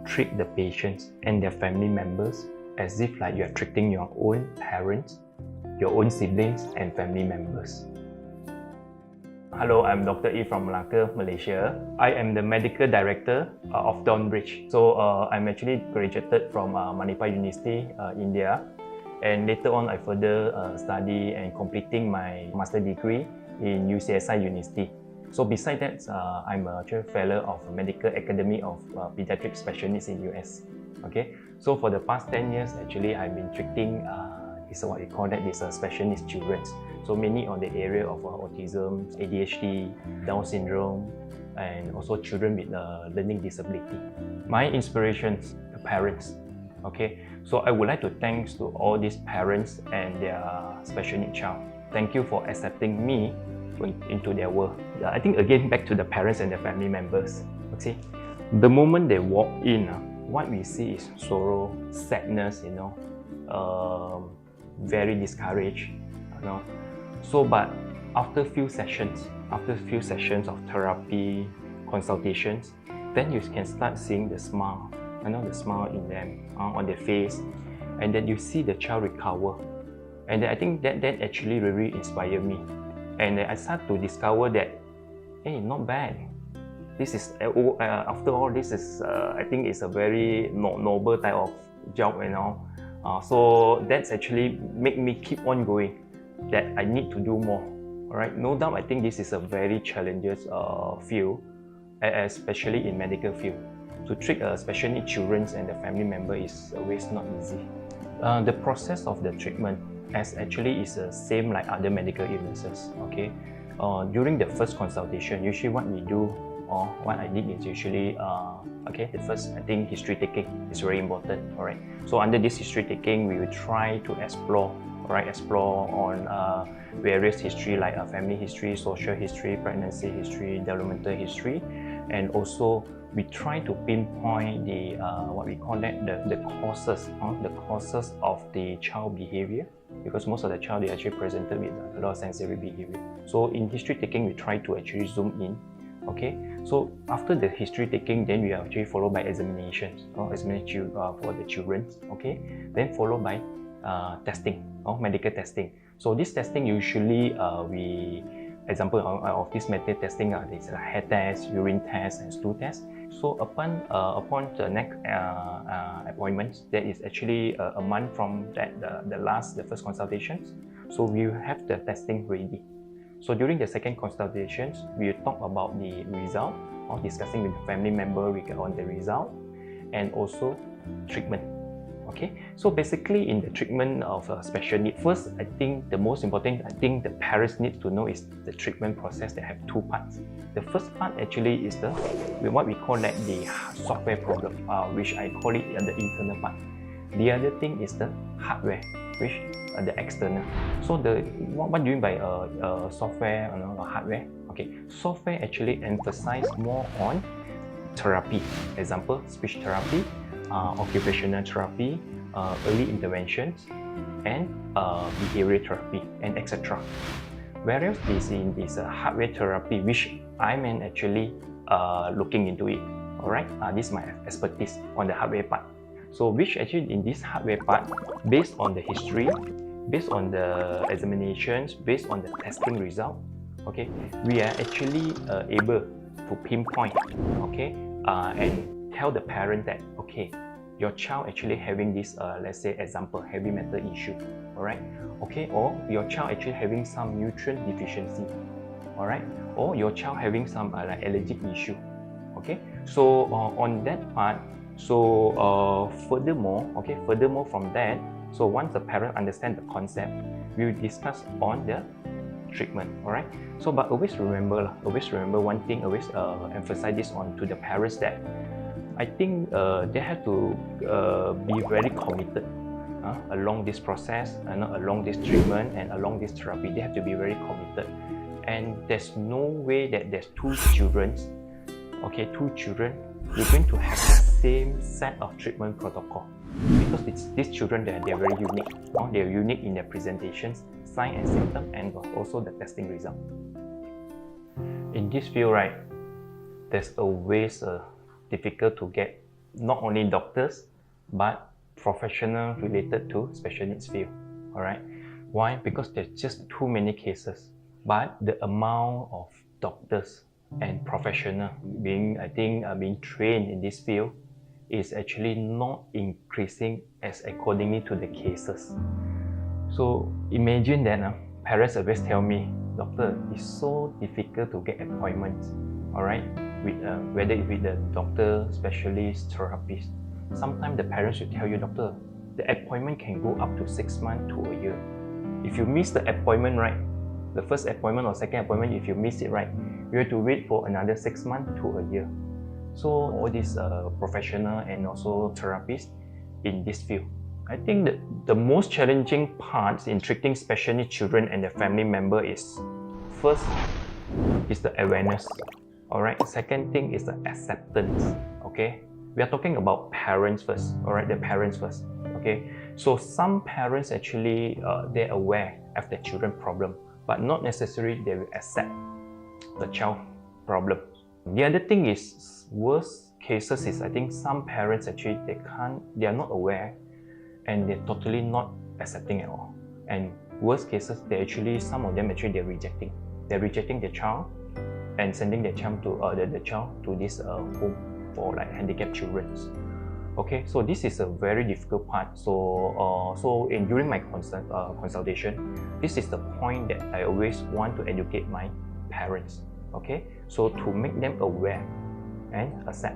treat the patients and their family members as if like you are treating your own parents, your own siblings and family members. Hello, I'm Dr. Yee from Malacca, Malaysia. I am the Medical Director of Tonbridge. So I'm actually graduated from Manipal University, India. And later on, I further study and completing my master degree in UCSI University. So besides that, I'm a fellow of Medical Academy of Pediatric Specialists in US. Okay, so for the past 10 years, actually, I've been treating is what we call that is specialist children. So mainly on the area of autism, ADHD, Down syndrome, and also children with learning disability. My inspirations, the parents. Okay, so I would like to thank to all these parents and their special need child. Thank you for accepting me into their world. I think again back to the parents and their family members. Okay, the moment they walk in, what we see is sorrow, sadness, very discouraged, So, but after few sessions of therapy, consultations, then you can start seeing the smile, the smile in them, on their face, and then you see the child recover. And I think that actually really inspired me. And I start to discover that, hey, not bad. This is, after all, this is, I think it's a very noble type of job, so that's actually make me keep on going, that I need to do more. All right, no doubt, I think this is a very challenging field, especially in medical field. To treat special need children and the family member is always not easy. The process of the treatment actually is the same like other medical illnesses. Okay, during the first consultation, usually what we do, or what I did is usually, the first, I think history taking is very important. All right, so under this history taking, we will try to explore on various history like family history, social history, pregnancy history, developmental history, and also we try to pinpoint the what we call that the causes of the child behavior, because most of the child they actually presented with a lot of sensory behavior. So in history taking, we try to actually zoom in. Okay, so after the history taking, then we are actually followed by examinations, examination for the children. Okay, then followed by testing, medical testing. So this testing usually example of this method testing is a hair test, urine test, and stool test. So upon the next appointment, that is actually a month from the first consultations. So we have the testing ready. So during the second consultations, we will talk about the result, or discussing with the family member on the result, and also treatment. Okay, so basically in the treatment of special need, first I think the most important, I think the parents need to know is the treatment process. They have two parts. The first part actually is what we call that the software problem, which I call it the internal part. The other thing is the hardware, which the external. So what do you mean by software or hardware? Okay, software actually emphasize more on therapy. Example, speech therapy, occupational therapy, early interventions, and behavioral therapy, and etc. Whereas in this hardware therapy, which I'm actually looking into it. All right, this is my expertise on the hardware part. So which actually in this hardware part, based on the history, based on the examinations, based on the testing result, okay, we are actually able to pinpoint, okay, and tell the parent that, okay, your child actually having this, let's say example, heavy metal issue, all right, okay, or your child actually having some nutrient deficiency, all right, or your child having some like allergic issue, okay. So on that part, so furthermore from that, so once the parent understand the concept, we will discuss on the treatment. All right. So, but always remember one thing. Always emphasize this on to the parents that I think they have to be very committed along this process and along this treatment and along this therapy. They have to be very committed. And there's no way that there's two children, you're going to have the same set of treatment protocol, because these children they're very unique. They're unique in their presentations, sign and symptom, and also the testing result. In this field, right, there's always difficult to get not only doctors, but professionals related to special needs field. All right. Why? Because there's just too many cases. But the amount of doctors and professionals being trained in this field is actually not increasing as accordingly to the cases. So imagine that parents always tell me, doctor, it's so difficult to get appointments, all right, with whether it's with the doctor, specialist, therapist. Sometimes the parents will tell you, doctor, the appointment can go up to 6 months to a year. If you miss the appointment, right, the first appointment or second appointment, if you miss it, right, you have to wait for another 6 months to a year. So all these professional and also therapists in this field, I think that the most challenging parts in treating special needs children and their family member is, first is the awareness. All right. Second thing is the acceptance. Okay. We are talking about parents first. All right. The parents first. Okay. So some parents actually they're aware of the children problem, but not necessarily they will accept the child problem. The other thing is, worst cases is, I think some parents actually they are not aware, and they're totally not accepting at all. And worst cases, some of them they're rejecting. They're rejecting their child and sending their child to the child to this home for like handicapped children. Okay, so this is a very difficult part. So during my consultation, this is the point that I always want to educate my parents. Okay, so to make them aware and accept.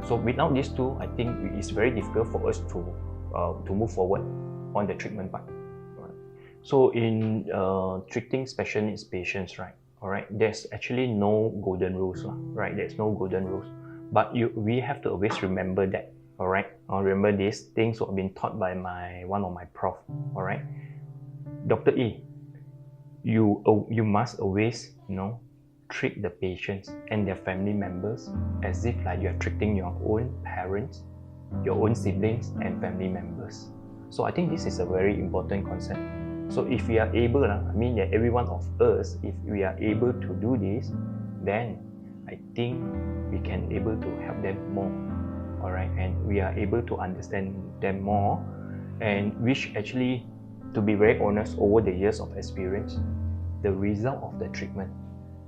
So without these two, I think it's very difficult for us to move forward on the treatment part. Right. So in treating special needs patients, right? All right, there's actually no golden rules, right? There's no golden rules, but we have to always remember that. All right, remember these things were being taught by one of my prof. All right, Dr. E, you must always treat the patients and their family members as if like you are treating your own parents, your own siblings and family members. So I think this is a very important concept. So if we are able, that every one of us, if we are able to do this, then I think we can able to help them more. All right, and we are able to understand them more, and which actually, to be very honest, over the years of experience, the result of the treatment,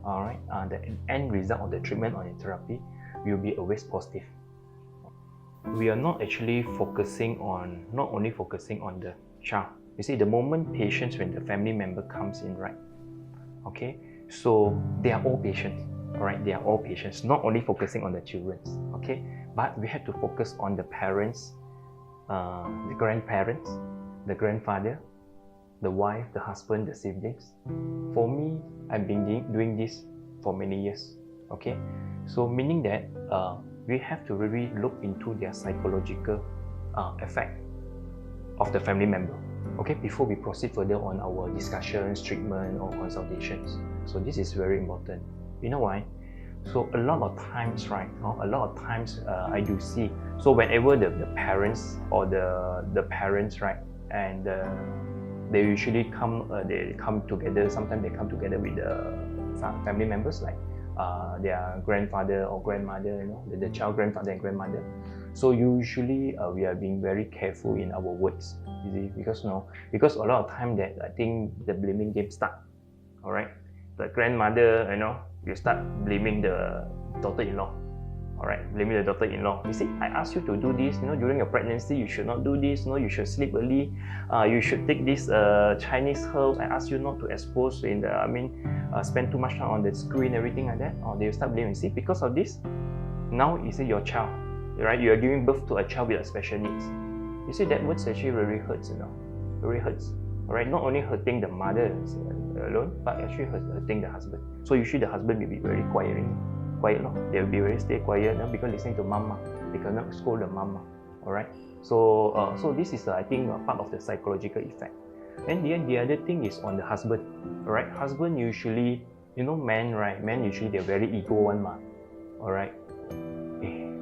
all right, the end result of the treatment or the therapy will be always positive. We are not actually not only focusing on the child. You see, the moment patients, when the family member comes in, right? Okay, so they are all patients, all right? They are all patients, not only focusing on the children, okay? But we have to focus on the parents, the grandparents, the grandfather, the wife, the husband, the siblings. For me, I've been doing this for many years, okay? So meaning that we have to really look into their psychological effect of the family member, okay, before we proceed further on our discussions, treatment or consultations. So this is very important. You know why? So a lot of times, right, I do see, so whenever the parents or the parents, right, and they usually come together, sometimes they come together with some family members, like their grandfather or grandmother, the child grandfather and grandmother. So usually we are being very careful in our words, you see, because a lot of time that I think the blaming game start. All right, the grandmother, you start blaming the daughter-in-law. All right, blaming the daughter-in-law. You see, I asked you to do this, during your pregnancy, you should not do this, you should sleep early, you should take this Chinese herbs. I asked you not to expose spend too much time on the screen, everything like that. Or they will start blaming. See, because of this, now you see your child, right? You are giving birth to a child with special needs. You see, that words actually really hurts, really hurts. All right, not only hurting the mother alone, but actually hurting the husband. So usually the husband will be very quiet, they will be very stay quiet because listening to mama, they cannot scold the mama. All right, so this is I think part of the psychological effect. And then the other thing is on the husband. All right, husband usually, men, right? Men usually they're very ego one, all right.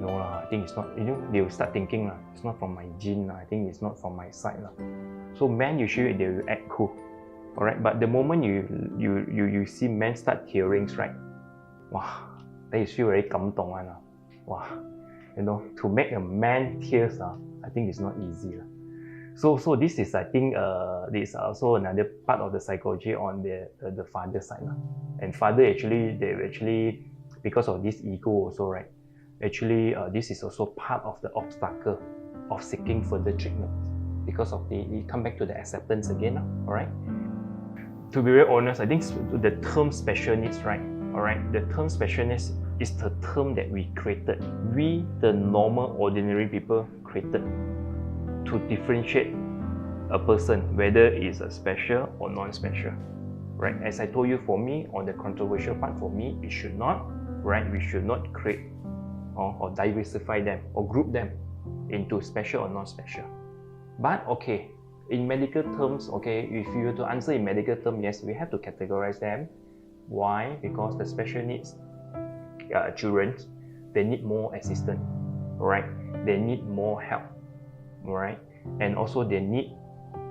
No I think it's not. They will start thinking it's not from my gene. I think it's not from my side. So men usually they will act cool. All right, but the moment you see men start tearing, right? Wow, they feel very 感動 wow. To make a man tears, I think it's not easy. So this is, I think, this is also another part of the psychology on the father side. And father they because of this ego also, right? Actually, this is also part of the obstacle of seeking further treatment, because of you come back to the acceptance again, all right? To be very honest, I think the term special needs, right? All right, the term special needs is the term that we created. We, the normal, ordinary people, created to differentiate a person, whether it's a special or non-special, right? As I told you, for me, on the controversial part, for me, it should not, right? We should not create or diversify them or group them into special or non-special. But okay, in medical terms, okay, if you were to answer in medical terms, yes, we have to categorize them. Why? Because the special needs children, they need more assistance, right? They need more help, right? And also they need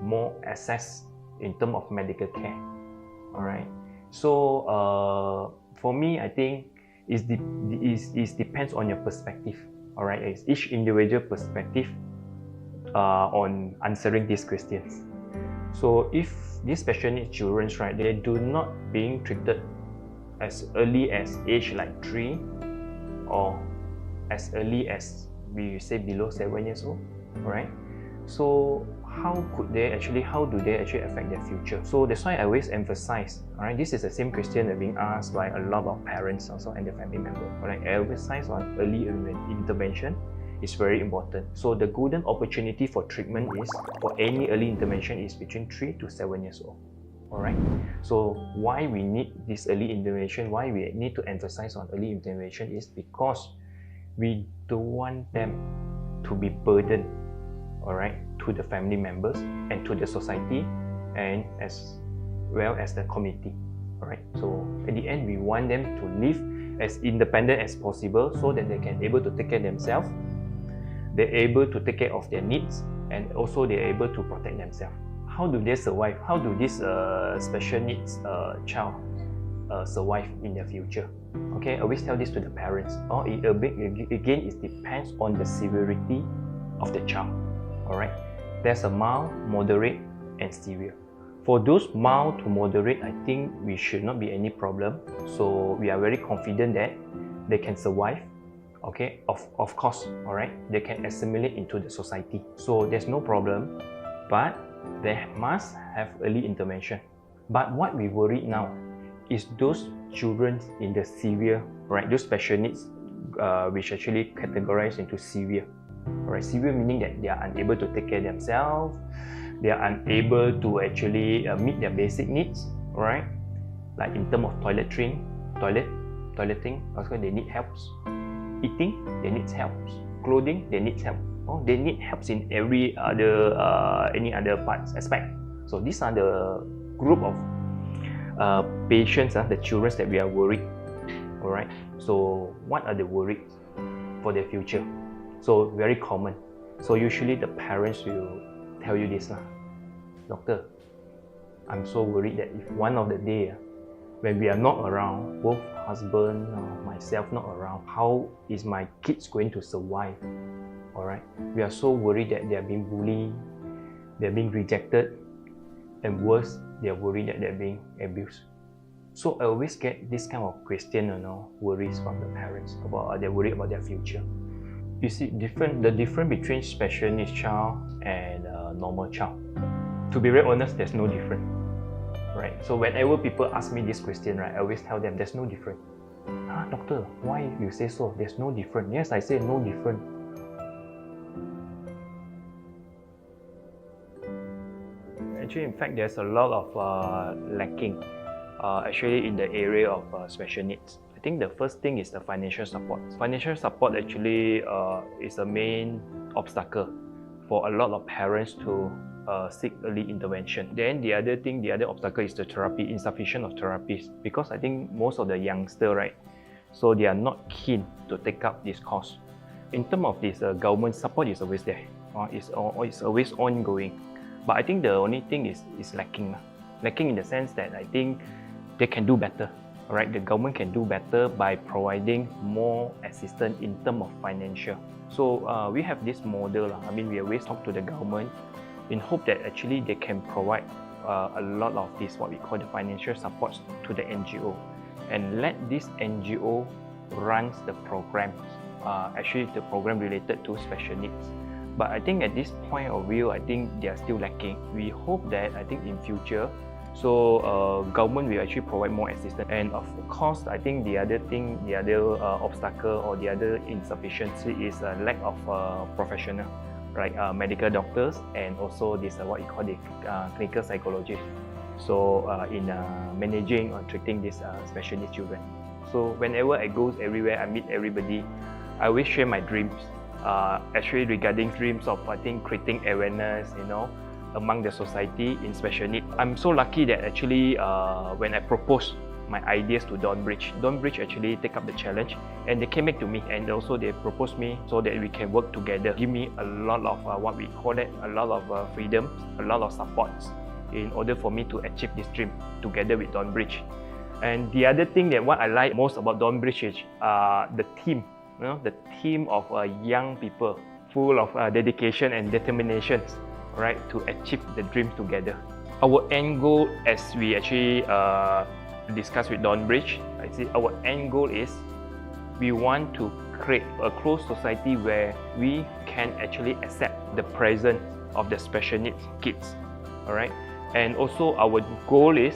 more access in terms of medical care, all right? So for me, I think it depends on your perspective, all right? It's each individual perspective on answering these questions. So if these special needs children, right, they do not being treated as early as age like 3 or as early as we say below 7 years old, right? So how do they actually affect their future? So that's why I always emphasize, all right, this is the same question that being asked by a lot of parents also and their family members. Right? I emphasize on early intervention is very important. So the golden opportunity for treatment is, for any early intervention, is between 3 to 7 years old. Alright, so why we need this early intervention, why we need to emphasize on early intervention is because we don't want them to be burdened, alright, to the family members and to the society and as well as the community. Alright, so at the end we want them to live as independent as possible so that they can able to take care of themselves, they're able to take care of their needs, and also they're able to protect themselves. How do they survive? How do this special needs child survive in their future? Okay, I always tell this to the parents. Again, it depends on the severity of the child. All right, there's a mild, moderate, and severe. For those mild to moderate, I think we should not be any problem. So we are very confident that they can survive. Okay, of course, all right, they can assimilate into the society. So there's no problem, but they must have early intervention. But what we worry now is those children in the severe, right? Those special needs, which actually categorize into severe. Right? Severe meaning that they are unable to take care of themselves, they are unable to actually meet their basic needs, right? Like in terms of toileting, also they need help. Eating, they need help. Clothing, they need help. They need help in every other any other parts aspect. So these are the group of patients, the children that we are worried. All right. So what are the worries for their future? So very common. So usually the parents will tell you this, doctor, I'm so worried that if one of the day when we are not around, both husband or myself not around, how is my kids going to survive? Alright, we are so worried that they are being bullied, they are being rejected, and worse, they are worried that they are being abused. So I always get this kind of question, worries from the parents about they're worried about their future. You see, the difference between special needs child and normal child. To be very honest, there's no difference. Right? So whenever people ask me this question, right, I always tell them there's no difference. Doctor, why you say so? There's no difference. Yes, I say no difference. Actually, in fact, there's a lot of lacking actually in the area of special needs. I think the first thing is the financial support. Financial support actually is a main obstacle for a lot of parents to seek early intervention. Then the other obstacle is the therapy, insufficient of therapists. Because I think most of the youngsters, right, so they are not keen to take up this course. In terms of this, government support is always there. It's always ongoing. But I think the only thing is lacking. Lacking in the sense that I think they can do better. Alright, the government can do better by providing more assistance in terms of financial. So we have this model. I mean, we always talk to the government in hope that actually they can provide a lot of this, what we call the financial supports to the NGO, and let this NGO runs the programs, actually the program related to special needs. But I think at this point of view, I think they are still lacking. We hope that, I think in future, so government will actually provide more assistance. And of course, I think the other thing, the other obstacle or the other insufficiency is a lack of professional, right? Medical doctors, and also this what you call the clinical psychologist. So in managing or treating these special needs children. So whenever I go everywhere, I meet everybody, I always share my dreams. Actually regarding dreams of, I think, creating awareness, among the society in special need. I'm so lucky that actually when I proposed my ideas to Dawnbridge actually take up the challenge, and they came back to me, and also they proposed me so that we can work together, give me a lot of what we call it, a lot of freedom, a lot of supports in order for me to achieve this dream together with Dawnbridge. And the other thing that what I like most about Dawnbridge is the team, the team of young people full of dedication and determination, right, to achieve the dream together. Our end goal, as we actually discussed with Dawnbridge, I see our end goal is we want to create a closed society where we can actually accept the presence of the special needs kids, all right? And also our goal is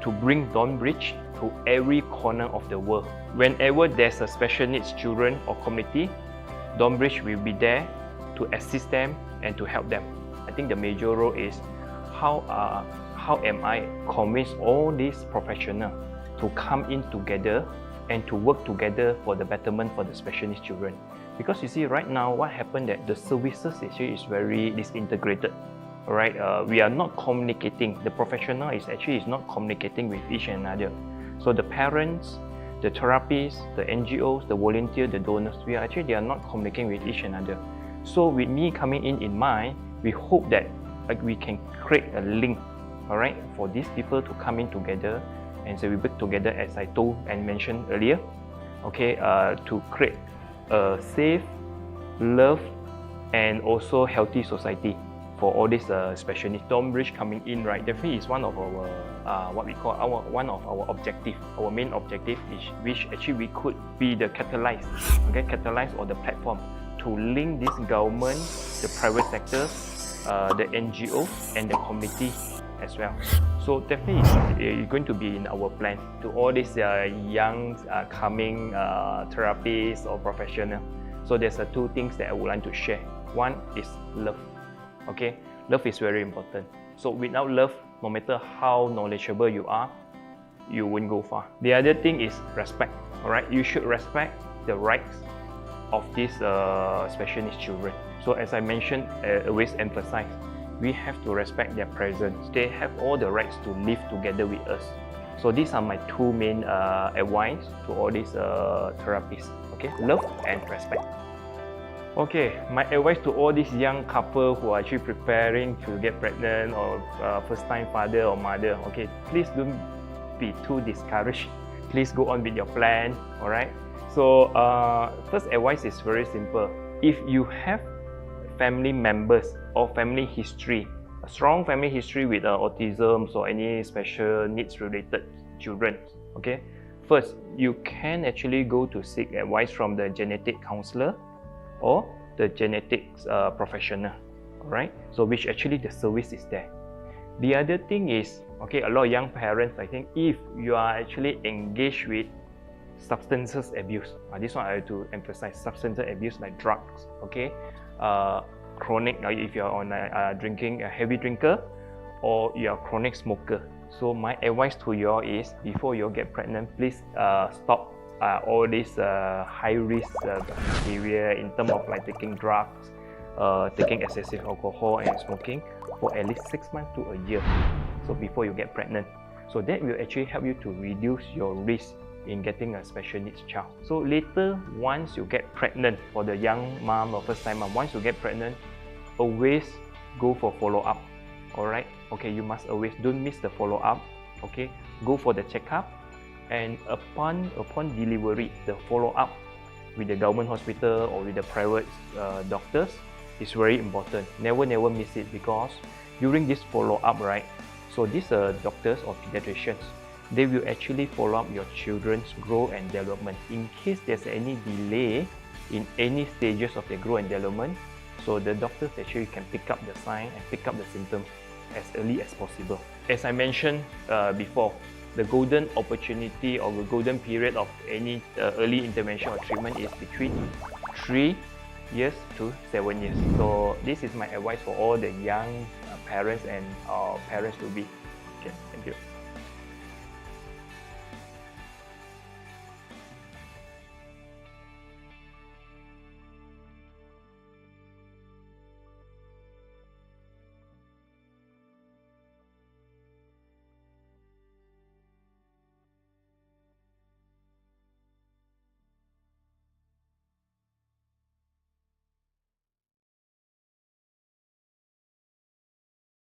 to bring Dawnbridge to every corner of the world. Whenever there's a special needs children or community, Dawnbridge will be there to assist them and to help them. I think the major role is how am I convince all these professionals to come in together and to work together for the betterment for the special needs children. Because you see right now what happened that the services actually is very disintegrated. Alright, we are not communicating. The professional is not communicating with each another. So the parents, the therapists, the NGOs, the volunteers, the donors, they are not communicating with each another. So with me coming in mind, we hope that we can create a link, alright, for these people to come in together, and so we work together, as I told and mentioned earlier, okay, to create a safe, love, and also healthy society for all these special needs. Dawnbridge coming in, right, definitely is one of our what we call one of our objective. Our main objective is which actually we could be the catalyst, okay, catalyst or the platform to link this government, the private sector, the NGO, and the community as well. So definitely it's going to be in our plan to all these young coming therapists or professionals. So there's two things that I would like to share. One is love. Okay, love is very important. So without love, no matter how knowledgeable you are, you won't go far. The other thing is respect. All right, you should respect the rights of these special needs children. So as I mentioned, I always emphasize, we have to respect their presence. They have all the rights to live together with us. So these are my two main advice to all these therapists. Okay, love and respect. Okay, my advice to all these young couple who are actually preparing to get pregnant or first-time father or mother, okay, please don't be too discouraged. Please go on with your plan, all right? So first advice is very simple. If you have family members or family history, a strong family history with autism or any special needs related children, okay, first you can actually go to seek advice from the genetic counselor or the genetics professional, all right? So which actually the service is there. The other thing is, okay, a lot of young parents, I think, if you are actually engaged with substances abuse, this one I have to emphasize, substance abuse like drugs, okay, chronic, if you are on drinking, a heavy drinker, or you are chronic smoker. So my advice to you all is, before you get pregnant, please stop all these high-risk behavior in terms of like taking drugs, taking excessive alcohol and smoking for at least 6 months to a year. So before you get pregnant, so that will actually help you to reduce your risk in getting a special needs child. So later, once you get pregnant, for the young mom or first time mom, once you get pregnant, always go for follow-up. All right, okay, you must always don't miss the follow-up. Okay, go for the checkup, And upon delivery, the follow-up with the government hospital or with the private doctors is very important. Never miss it, because during this follow-up, right, so these doctors or pediatricians, they will actually follow up your children's growth and development. In case there's any delay in any stages of their growth and development, so the doctors actually can pick up the sign and pick up the symptoms as early as possible. As I mentioned before, the golden opportunity or the golden period of any early intervention or treatment is between 3 years to 7 years. So this is my advice for all the young parents and parents to be. Okay, thank you.